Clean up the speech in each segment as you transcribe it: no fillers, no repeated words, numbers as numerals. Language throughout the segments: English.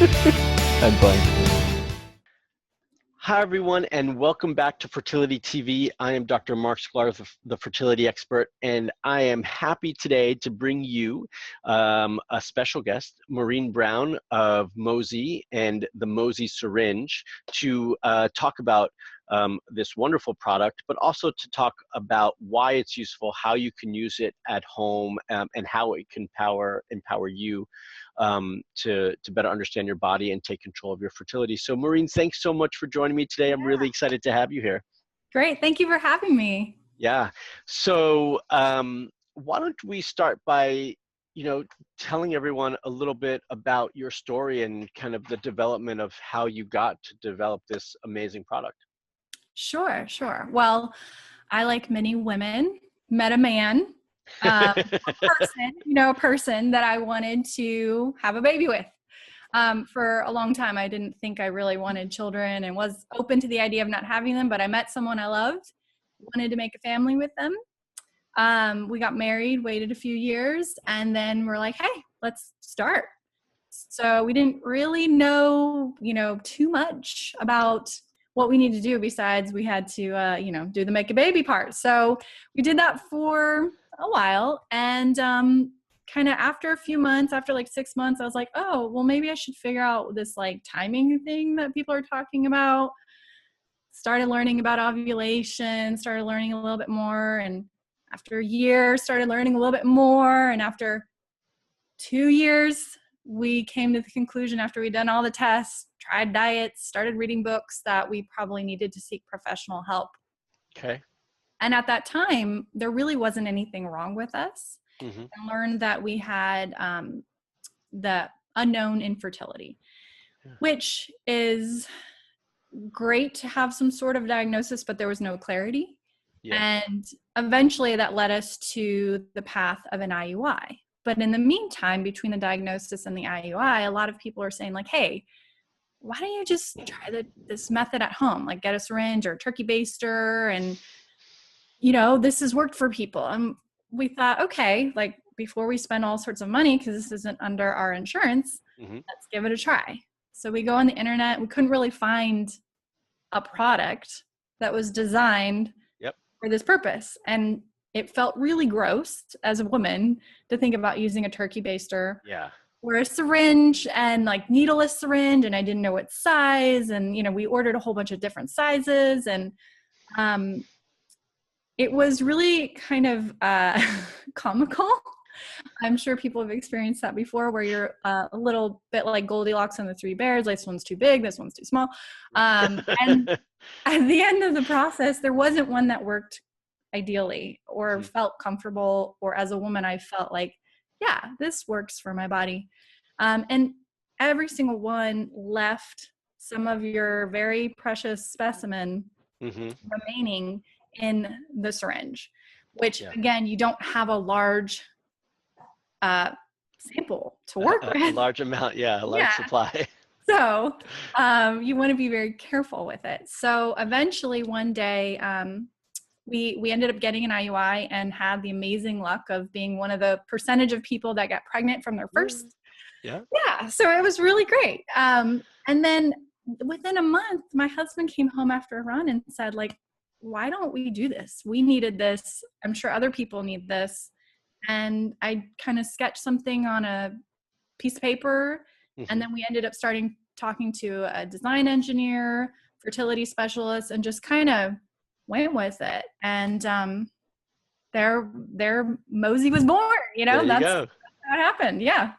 I'm fine. Hi, everyone, and welcome back to Fertility TV. I am Dr. Marc Sklar, the Fertility Expert, and I am happy today to bring you a special guest, Maureen Brown of Mosie and the Mosie Syringe, to talk about this wonderful product, but also to talk about why it's useful, how you can use it at home, and how it can empower you to better understand your body and take control of your fertility. So Maureen, thanks so much for joining me today. I'm really excited to have you here. Great. Thank you for having me. Yeah. So why don't we start by, telling everyone a little bit about your story and kind of the development of how you got to develop this amazing product. Sure. Well, I, like many women, met a man, a person that I wanted to have a baby with. For a long time, I didn't think I really wanted children and was open to the idea of not having them, but I met someone I loved, wanted to make a family with them. We got married, waited a few years, and then we're like, hey, let's start. So we didn't really know, too much about what we need to do besides we had to, do the make a baby part. So we did that for a while, and kind of after a few months, after like 6 months, I was like, oh, well, maybe I should figure out this like timing thing that people are talking about. Started learning about ovulation, started learning a little bit more, and after a year, started learning a little bit more, and after 2 years, we came to the conclusion after we'd done all the tests, tried diets, started reading books, that we probably needed to seek professional help. Okay. And at that time, there really wasn't anything wrong with us. Mm-hmm. I learned that we had the unknown infertility, which is great to have some sort of diagnosis, but there was no clarity. Yeah. And eventually that led us to the path of an IUI. But in the meantime, between the diagnosis and the IUI, a lot of people are saying like, hey, why don't you just try this method at home? Like get a syringe or a turkey baster, and, this has worked for people. And we thought, okay, like before we spend all sorts of money, because this isn't under our insurance, let's give it a try. So we go on the internet. We couldn't really find a product that was designed for this purpose. And it felt really gross as a woman to think about using a turkey baster or a syringe, and like needleless syringe. And I didn't know what size. And, we ordered a whole bunch of different sizes. And it was really kind of comical. I'm sure people have experienced that before, where you're a little bit like Goldilocks and the Three Bears. Like, this one's too big, this one's too small. And at the end of the process, there wasn't one that worked ideally or felt comfortable, or as a woman, I felt like, yeah, this works for my body. And every single one left some of your very precious specimen remaining in the syringe, which again, you don't have a large sample to work with. A large amount, a large supply. So you want to be very careful with it. So eventually one day, we ended up getting an IUI and had the amazing luck of being one of the percentage of people that got pregnant from their first. Yeah. So it was really great. And then within a month, my husband came home after a run and said, like, why don't we do this? We needed this. I'm sure other people need this. And I kind of sketched something on a piece of paper. And then we ended up talking to a design engineer, fertility specialist, and just kind of went with it. And there Mosie was born. That's how it happened. Yeah.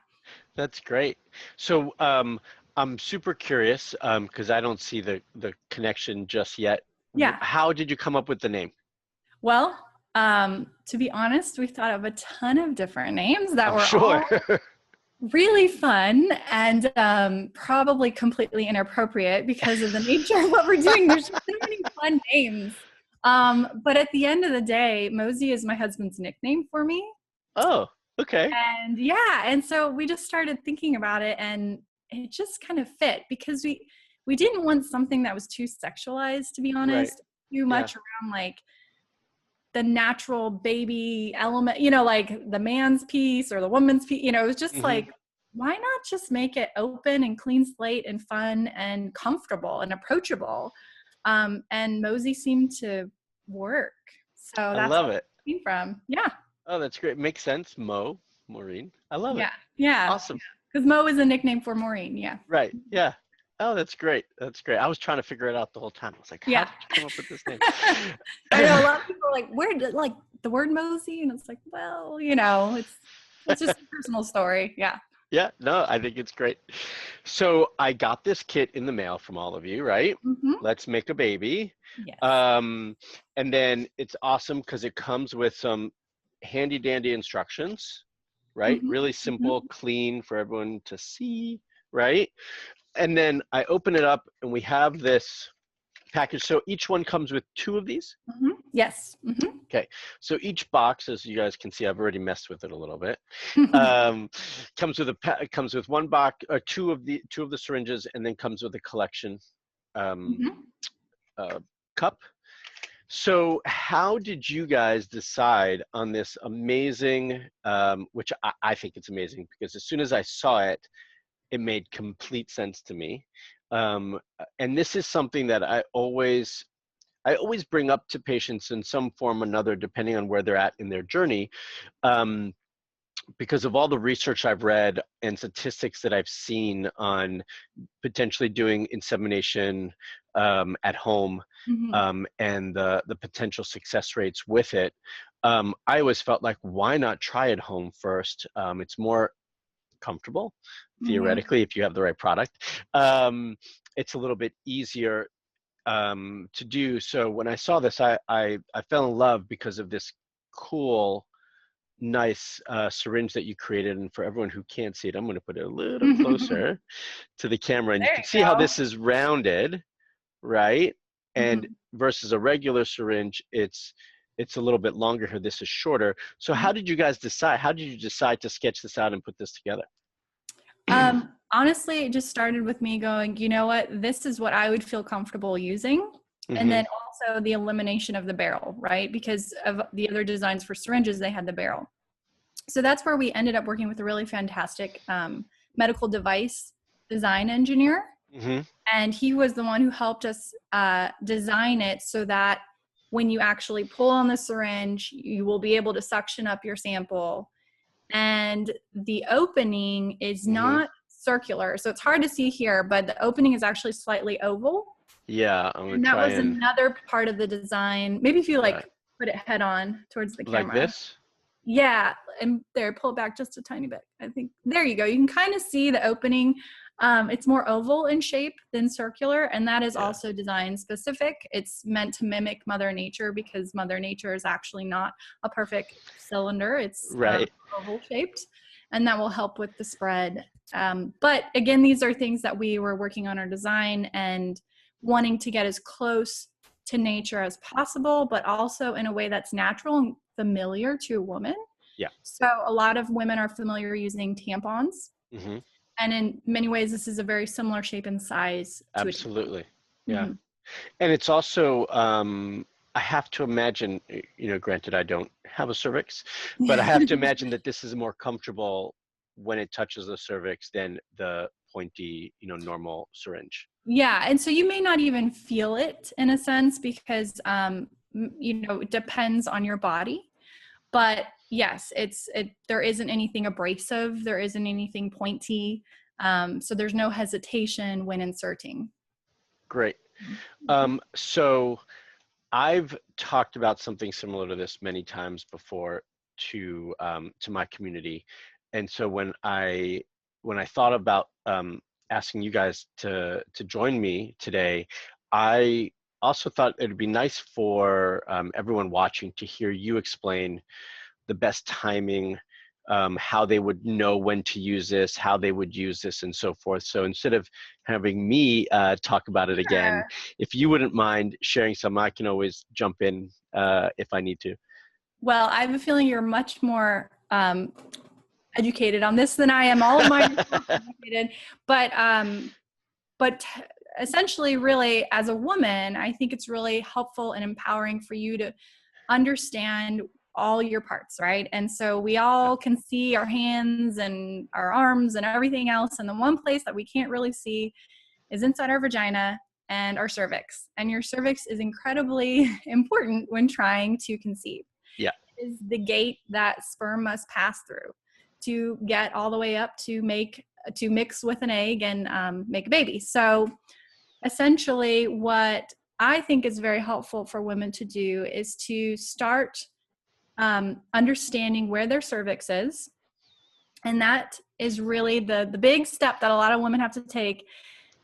That's great. So I'm super curious because I don't see the connection just yet. Yeah. How did you come up with the name? Well, to be honest, we thought of a ton of different names that were all really fun and probably completely inappropriate because of the nature of what we're doing. There's so many fun names. But at the end of the day, Mosie is my husband's nickname for me. Oh, okay. And so we just started thinking about it, and it just kind of fit because we didn't want something that was too sexualized, to be honest, too much around like the natural baby element, like the man's piece or the woman's piece, it was just like why not just make it open and clean slate and fun and comfortable and approachable? And Mosie seemed to work. So I that's love where it. it came from. Yeah. Oh, that's great. Makes sense. Maureen. I love it. Yeah. Yeah. Awesome. Because Mo is a nickname for Maureen. Yeah. Right. Yeah. Oh, that's great. That's great. I was trying to figure it out the whole time. I was like, how Yeah. did you come up with this name? I know a lot of people are like, where did like the word Mosie? And it's like, well, it's just a personal story. Yeah. Yeah, no, I think it's great. So I got this kit in the mail from all of you, right? Mm-hmm. Let's make a baby. Yes. And then it's awesome because it comes with some handy dandy instructions, right? Mm-hmm. Really simple, clean for everyone to see, right? And then I open it up and we have this package. So each one comes with 2 of these. Mm-hmm. Yes. Mm-hmm. Okay, so each box, as you guys can see, I've already messed with it a little bit. Comes with 1 box or 2 of the syringes, and then comes with a collection cup. So how did you guys decide on this amazing, which I think it's amazing because as soon as I saw it, it made complete sense to me. And this is something that I always bring up to patients in some form or another, depending on where they're at in their journey, because of all the research I've read and statistics that I've seen on potentially doing insemination at home, and the potential success rates with it. I always felt like, why not try it home first? It's more comfortable, theoretically, if you have the right product. It's a little bit easier to do. So when I saw this, I fell in love because of this cool, nice syringe that you created. And for everyone who can't see it, I'm going to put it a little closer to the camera, and you can see how this is rounded, right? And versus a regular syringe, it's a little bit longer here. This is shorter. So how did you guys decide? How did you decide to sketch this out and put this together? Honestly, it just started with me going, you know what, this is what I would feel comfortable using. And then also the elimination of the barrel, right? Because of the other designs for syringes, they had the barrel. So that's where we ended up working with a really fantastic medical device design engineer. And he was the one who helped us design it so that when you actually pull on the syringe, you will be able to suction up your sample. And the opening is not circular. So it's hard to see here, but the opening is actually slightly oval. Yeah, I'm gonna and that try was another part of the design. Maybe if you put it head on towards the camera. Like this? Yeah, and there, pull it back just a tiny bit. I think, there you go. You can kind of see the opening. It's more oval in shape than circular, and that is also design specific. It's meant to mimic Mother Nature because Mother Nature is actually not a perfect cylinder. It's oval shaped, and that will help with the spread. But again, these are things that we were working on our design and wanting to get as close to nature as possible, but also in a way that's natural and familiar to a woman. Yeah. So a lot of women are familiar using tampons. And in many ways, this is a very similar shape and size. Absolutely. Yeah. And it's also, I have to imagine, granted I don't have a cervix, but I have to imagine that this is more comfortable when it touches the cervix than the pointy, normal syringe. Yeah. And so you may not even feel it in a sense because, it depends on your body. But yes, there isn't anything abrasive. There isn't anything pointy. So there's no hesitation when inserting. Great. So I've talked about something similar to this many times before to my community. And so when I thought about asking you guys to join me today, I also thought it'd be nice for everyone watching to hear you explain the best timing, how they would know when to use this, how they would use this, and so forth. So instead of having me talk about it again, if you wouldn't mind sharing some, I can always jump in if I need to. Well, I have a feeling you're much more educated on this than I am. All of mine are educated, but essentially, really, as a woman, I think it's really helpful and empowering for you to understand all your parts, right? And so we all can see our hands and our arms and everything else. And the one place that we can't really see is inside our vagina and our cervix. And your cervix is incredibly important when trying to conceive. Yeah. It is the gate that sperm must pass through to get all the way up to mix with an egg and make a baby. So essentially what I think is very helpful for women to do is to start understanding where their cervix is. And that is really the big step that a lot of women have to take,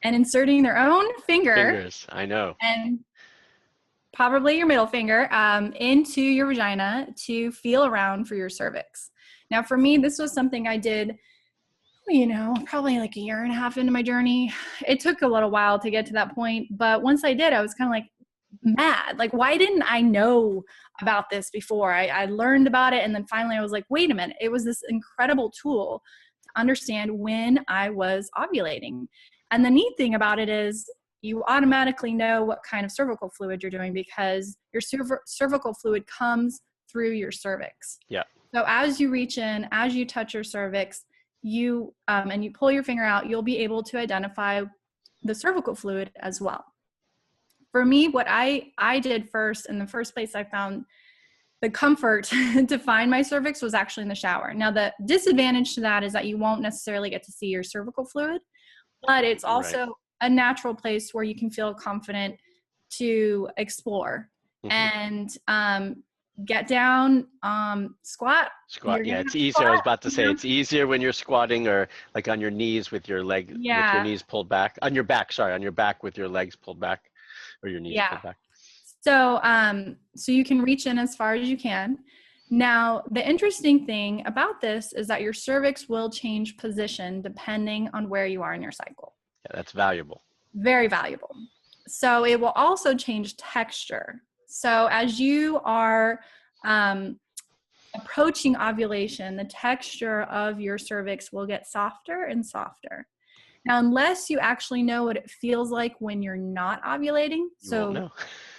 and inserting their own Fingers, I know. And probably your middle finger into your vagina to feel around for your cervix. Now, for me, this was something I did, probably like a year and a half into my journey. It took a little while to get to that point, but once I did, I was kind of like mad. Like, why didn't I know about this before? I learned about it, and then finally I was like, wait a minute. It was this incredible tool to understand when I was ovulating. And the neat thing about it is you automatically know what kind of cervical fluid you're doing because your cervical fluid comes through your cervix. Yeah. So as you reach in, as you touch your cervix, and you pull your finger out, you'll be able to identify the cervical fluid as well. For me, what I did first, in the first place I found the comfort to find my cervix was actually in the shower. Now, the disadvantage to that is that you won't necessarily get to see your cervical fluid, but it's also a natural place where you can feel confident to explore and get down, squat. Yeah, it's easier. I was about to say it's easier when you're squatting or like on your knees with your with your knees pulled back. On your back with your legs pulled back or your knees pulled back. So, so you can reach in as far as you can. Now, the interesting thing about this is that your cervix will change position depending on where you are in your cycle. Yeah, that's valuable. Very valuable. So it will also change texture. So as you are approaching ovulation, the texture of your cervix will get softer and softer. Now, unless you actually know what it feels like when you're not ovulating. You won't know.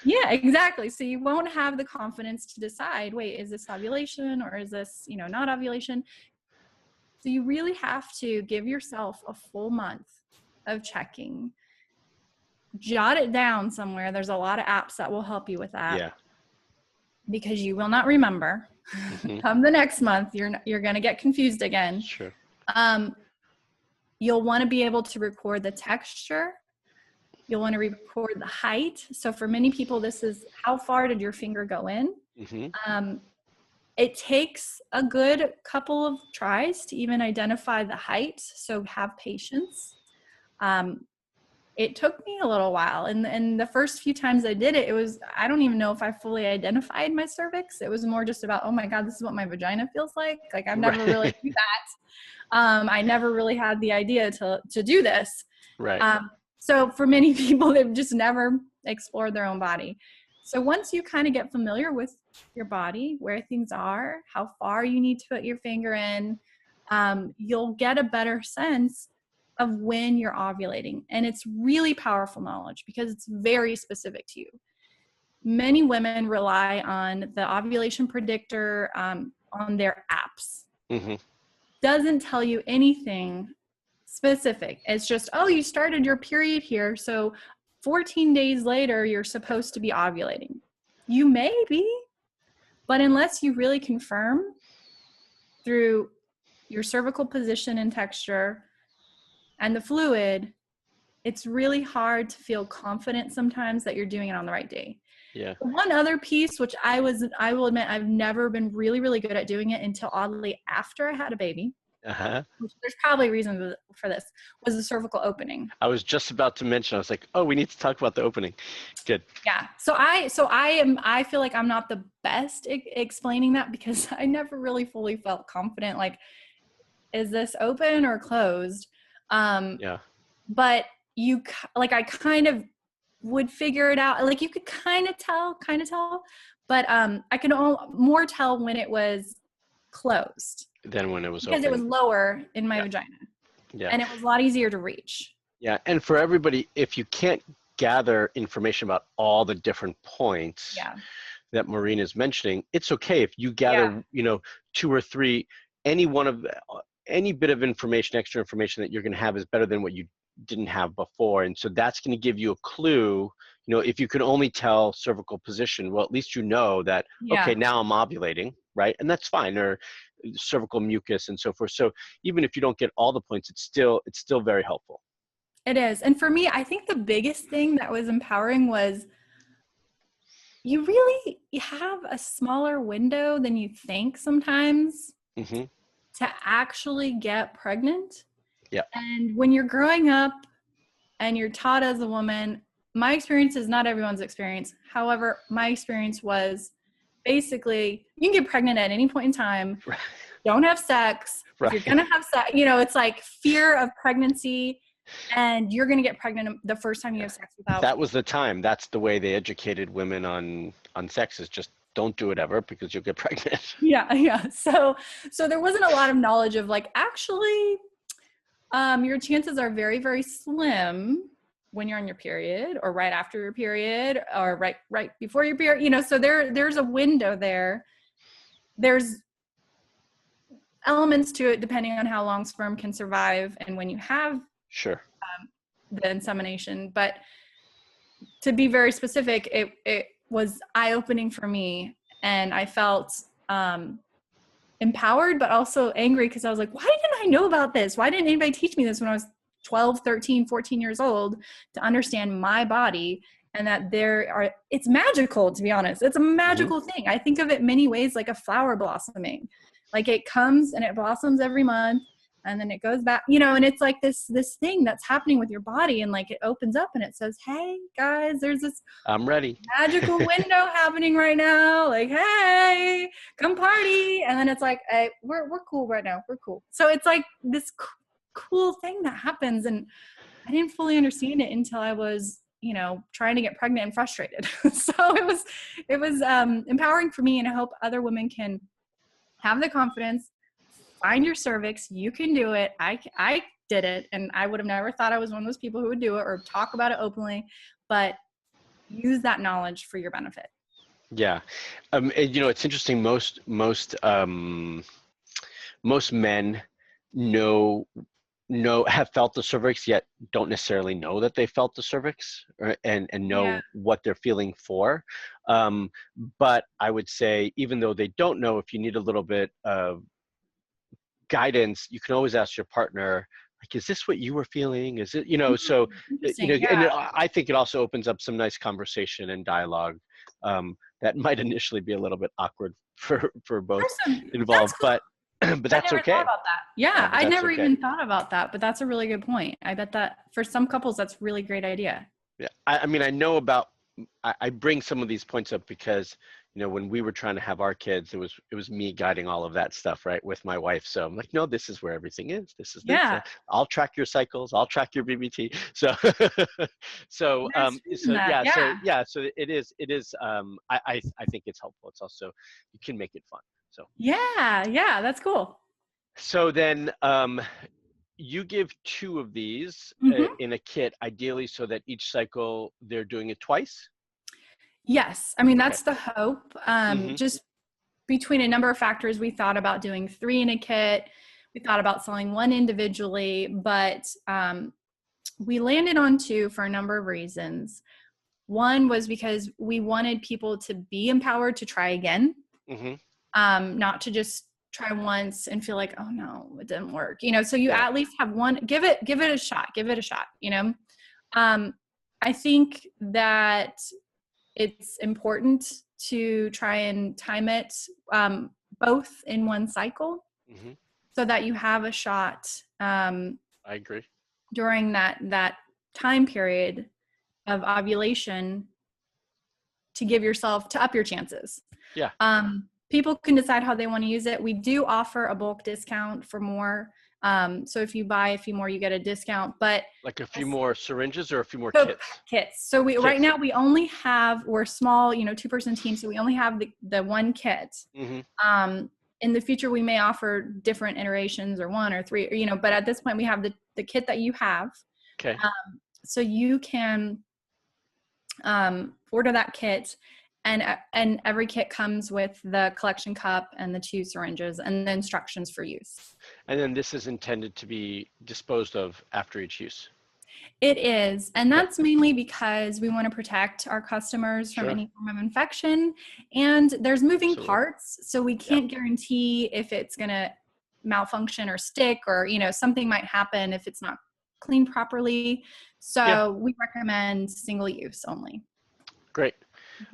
Yeah, exactly. So you won't have the confidence to decide, wait, is this ovulation or is this, not ovulation? So you really have to give yourself a full month of checking. Jot it down somewhere. There's a lot of apps that will help you with that. Yeah. Because you will not remember. Come the next month, you're going to get confused again. Sure. You'll want to be able to record the texture. You'll want to record the height. So for many people, this is how far did your finger go in? It takes a good couple of tries to even identify the height. So have patience. It took me a little while. And the first few times I did it, I don't even know if I fully identified my cervix. It was more just about, oh my God, this is what my vagina feels like. Like I've never really do that. I never really had the idea to do this. Right. So for many people, they've just never explored their own body. So once you kind of get familiar with your body, where things are, how far you need to put your finger in, you'll get a better sense of when you're ovulating. And it's really powerful knowledge because it's very specific to you. Many women rely on the ovulation predictor on their apps. Doesn't tell you anything specific. It's just, oh, you started your period here, so 14 days later, you're supposed to be ovulating. You may be, but unless you really confirm through your cervical position and texture and the fluid, it's really hard to feel confident sometimes that you're doing it on the right day. Yeah. One other piece, which I will admit, I've never been really, really good at doing it until oddly after I had a baby. Which there's probably reasons for this, was the cervical opening. I was just about to mention, I was like, oh, we need to talk about the opening. Good. Yeah. So I feel like I'm not the best explaining that because I never really fully felt confident. Like, is this open or closed? Yeah. But I kind of would figure it out. Like you could kind of tell, but I could more tell when it was closed. Than when it was because open. It was lower in my vagina. Yeah. And it was a lot easier to reach. Yeah. And for everybody, if you can't gather information about all the different points, that Maureen is mentioning, it's okay if you gather, you know, 2 or 3, any one of any bit of information, extra information that you're going to have is better than what you didn't have before. And so that's going to give you a clue. You know, if you can only tell cervical position, well, at least you know that, okay, now I'm ovulating, right? And that's fine, or cervical mucus and so forth. So even if you don't get all the points, it's still very helpful. It is. And for me, I think the biggest thing that was empowering was you have a smaller window than you think sometimes to actually get pregnant. Yeah. And when you're growing up and you're taught as a woman, my experience is not everyone's experience. However, my experience was basically you can get pregnant at any point in time. Right. Don't have sex. Right. If you're going to have sex, you know, it's like fear of pregnancy, and you're going to get pregnant the first time you have sex without. That was the time. That's the way they educated women on sex, is just don't do it ever because you'll get pregnant. Yeah. So there wasn't a lot of knowledge of like, actually, your chances are very, very slim when you're on your period or right after your period or right before your period, you know, so there's a window there. There's elements to it depending on how long sperm can survive and when you have the insemination. But to be very specific, it was eye-opening for me, and I felt empowered but also angry because I was like, why didn't I know about this? Why didn't anybody teach me this when I was 12, 13, 14 years old to understand my body? And that it's magical, to be honest. It's a magical thing. I think of it many ways like a flower blossoming. Like it comes and it blossoms every month and then it goes back, you know, and it's like this thing that's happening with your body, and like it opens up and it says, hey guys, there's this I'm ready magical window happening right now. Like, hey, come party. And then it's like, hey, we're cool right now. We're cool. So it's like this cool thing that happens, and I didn't fully understand it until I was, you know, trying to get pregnant and frustrated. So it was empowering for me, and I hope other women can have the confidence. Find your cervix. You can do it. I did it, and I would have never thought I was one of those people who would do it or talk about it openly, but use that knowledge for your benefit. Yeah. And, you know, it's interesting. Most men have felt the cervix, yet don't necessarily know that they felt the cervix, and know what they're feeling for. But I would say, even though they don't know, if you need a little bit of guidance, you can always ask your partner, like, is this what you were feeling? Is it, you know, so, you know, and I think it also opens up some nice conversation and dialogue that might initially be a little bit awkward for both involved, cool. but that's okay. Thought about that. Yeah, I never even thought about that, but that's a really good point. I bet that for some couples, that's a really great idea. Yeah, I mean, I know I bring some of these points up because, you know, when we were trying to have our kids, it was me guiding all of that stuff, right, with my wife. So I'm like, no, this is where everything is. This is this. I'll track your cycles. I'll track your BBT. So, so it is. I think it's helpful. It's also, you can make it fun. So yeah, that's cool. So then, you give 2 of these in a kit, ideally, so that each cycle they're doing it twice. Yes. I mean, that's the hope. Just between a number of factors, we thought about doing 3 in a kit. We thought about selling 1 individually, but we landed on 2 for a number of reasons. One was because we wanted people to be empowered to try again, not to just try once and feel like, oh no, it didn't work. You know, so you at least have 1, give it a shot, you know? I think that it's important to try and time it both in one cycle so that you have a shot. I agree. During that time period of ovulation to up your chances. Yeah. People can decide how they want to use it. We do offer a bulk discount for more. So if you buy a few more, you get a discount, but like a few more syringes or a few more kits. So right now we only have, we're small, you know, 2-person team. So we only have the 1 kit. In the future, we may offer different iterations or 1 or 3, or, you know, but at this point we have the kit that you have. Okay. So you can order that kit, And every kit comes with the collection cup and the 2 syringes and the instructions for use. And then this is intended to be disposed of after each use. It is, and that's mainly because we want to protect our customers from Sure. any form of infection, and there's moving Absolutely. parts, so we can't guarantee if it's going to malfunction or stick, or something might happen if it's not cleaned properly. So we recommend single use only. Great.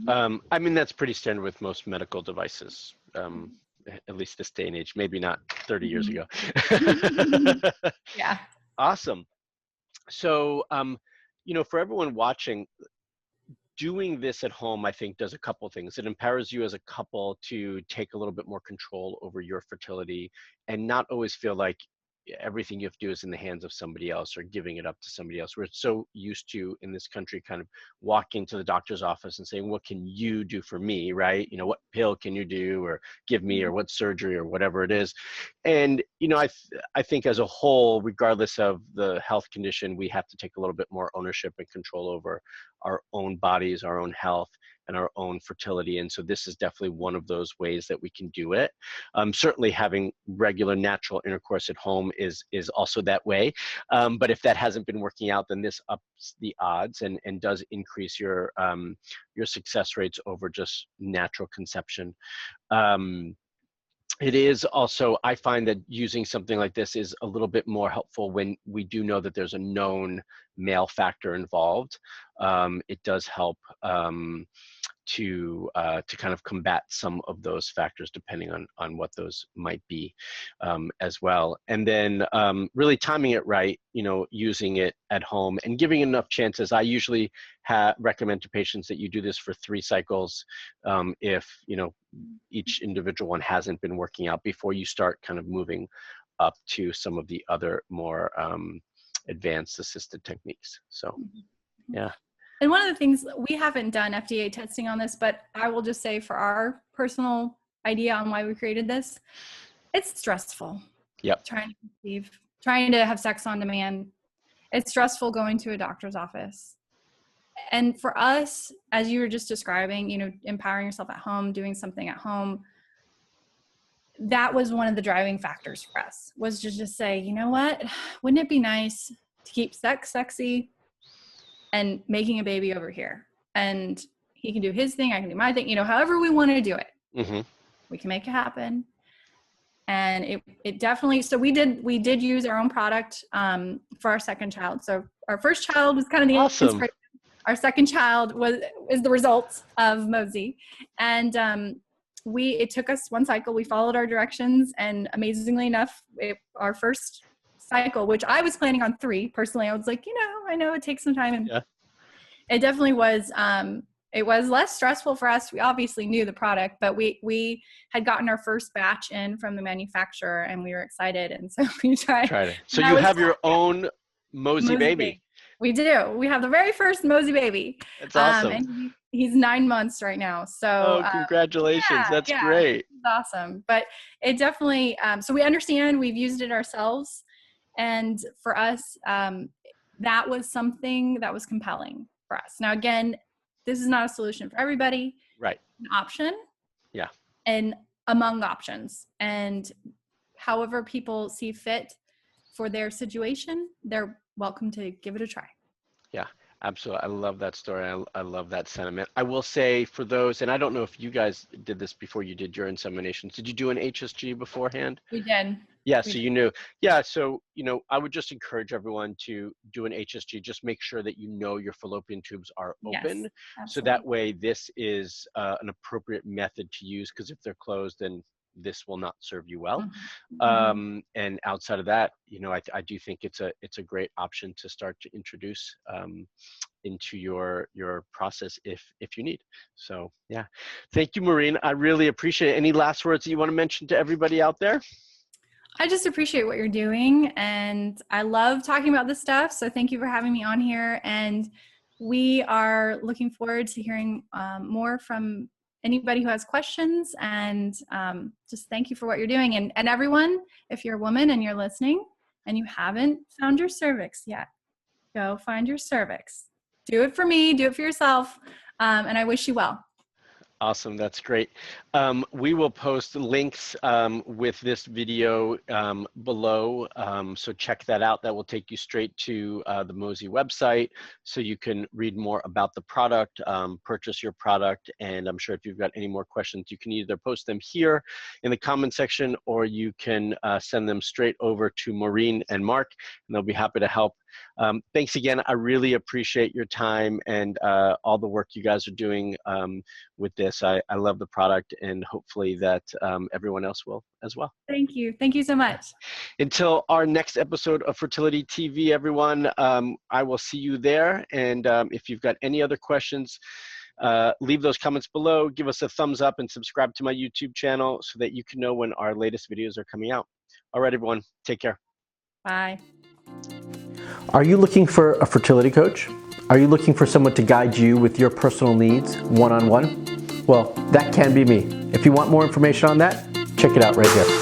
I mean, that's pretty standard with most medical devices, at least this day and age, maybe not 30 years ago. Yeah. Awesome. So, for everyone watching, doing this at home, I think, does a couple things. It empowers you as a couple to take a little bit more control over your fertility and not always feel like everything you have to do is in the hands of somebody else or giving it up to somebody else. We're so used to, in this country, kind of walking to the doctor's office and saying, what can you do for me, right? What pill can you do or give me, or what surgery or whatever it is. And, I think as a whole, regardless of the health condition, we have to take a little bit more ownership and control over our own bodies, our own health, and our own fertility. And so this is definitely one of those ways that we can do it. Certainly having regular natural intercourse at home is also that way. But if that hasn't been working out, then this ups the odds and does increase your success rates over just natural conception. It is also, I find that using something like this is a little bit more helpful when we do know that there's a known male factor involved. It does help to kind of combat some of those factors depending on what those might be as well. And then really timing it right, using it at home and giving enough chances. I usually recommend to patients that you do this for 3 cycles if, each individual one hasn't been working out before you start kind of moving up to some of the other more advanced assisted techniques. So, yeah. And one of the things, we haven't done FDA testing on this, but I will just say for our personal idea on why we created this, it's stressful. Yep. Trying to conceive, trying to have sex on demand. It's stressful going to a doctor's office. And for us, as you were just describing, empowering yourself at home, doing something at home, that was one of the driving factors for us, was to just say, you know what, wouldn't it be nice to keep sex sexy and making a baby over here? And he can do his thing, I can do my thing, however we want to do it. Mm-hmm. We can make it happen. And it definitely, so we did use our own product for our second child. So our first child was kind of the inspiration. Our second child is the result of Mosie. And it took us 1 cycle. We followed our directions, and amazingly enough, our first cycle, which I was planning on 3 personally, I was like, I know it takes some time, and it definitely was. It was less stressful for us. We obviously knew the product, but we had gotten our first batch in from the manufacturer, and we were excited, and so we tried it. So you have your own Mosie Baby. We do. We have the very first Mosie Baby. That's awesome. And he's 9 months right now. So congratulations. That's great. It's awesome. But it definitely, so we understand, we've used it ourselves. And for us, that was something that was compelling for us. Now, again, this is not a solution for everybody. Right. An option. Yeah. And among options. And however people see fit for their situation, they're welcome to give it a try. Yeah, absolutely. I love that story. I love that sentiment. I will say, for those, and I don't know if you guys did this before you did your inseminations. Did you do an HSG beforehand? We did. Yeah, so you knew. Yeah, so, I would just encourage everyone to do an HSG. Just make sure that your fallopian tubes are open. Yes, so that way this is an appropriate method to use, because if they're closed, then this will not serve you well. Mm-hmm. And outside of that, I do think it's a great option to start to introduce into your process if you need. So yeah, thank you, Maureen. I really appreciate it. Any last words that you want to mention to everybody out there? I just appreciate what you're doing, and I love talking about this stuff. So thank you for having me on here, and we are looking forward to hearing more from anybody who has questions, and just thank you for what you're doing. And everyone, if you're a woman and you're listening and you haven't found your cervix yet, go find your cervix. Do it for me, do it for yourself, and I wish you well. Awesome, that's great. We will post links with this video below, so check that out. That will take you straight to the Mosie website, so you can read more about the product, purchase your product, and I'm sure if you've got any more questions, you can either post them here in the comment section, or you can send them straight over to Maureen and Marc, and they'll be happy to help. Thanks again. I really appreciate your time and all the work you guys are doing with this. I love the product, and hopefully that everyone else will as well. Thank you. Thank you so much. Until our next episode of Fertility TV, everyone, I will see you there. And if you've got any other questions, leave those comments below, give us a thumbs up, and subscribe to my YouTube channel so that you can know when our latest videos are coming out. All right, everyone, take care. Bye. Are you looking for a fertility coach? Are you looking for someone to guide you with your personal needs one-on-one? Well, that can be me. If you want more information on that, check it out right here.